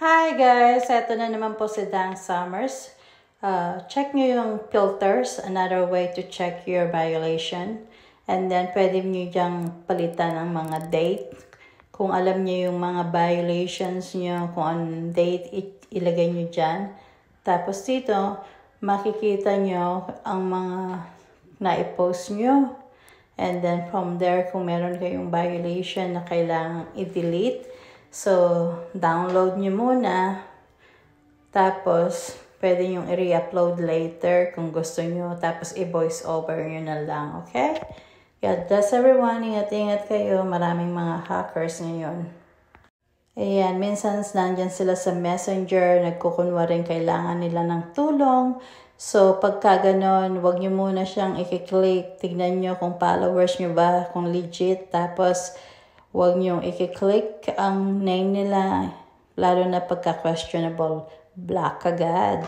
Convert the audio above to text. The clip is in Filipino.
Hi guys! Ito na naman po si Dang Summers. Check nyo yung filters, another way to check your violation. And then pwede nyo dyang palitan ang mga date. Kung alam nyo yung mga violations nyo, kung anong date, ilagay nyo dyan. Tapos dito, makikita nyo ang mga na-post nyo. And then from there, kung meron kayong violation na kailangang i-delete, so, download nyo muna. Tapos, pwede nyo i-re-upload later kung gusto nyo. Tapos, i-voice over nyo na lang. Okay? God bless everyone. Ingat-ingat kayo. Maraming mga hackers ngayon. Ayan, minsan nandyan sila sa messenger. Nagkukunwaring kailangan nila ng tulong. So, pagka ganon, huwag nyo muna siyang i-click. Tignan nyo kung followers nyo ba, kung legit. Tapos, huwag niyong i-click ang name nila, lalo na pagka-questionable. Block agad.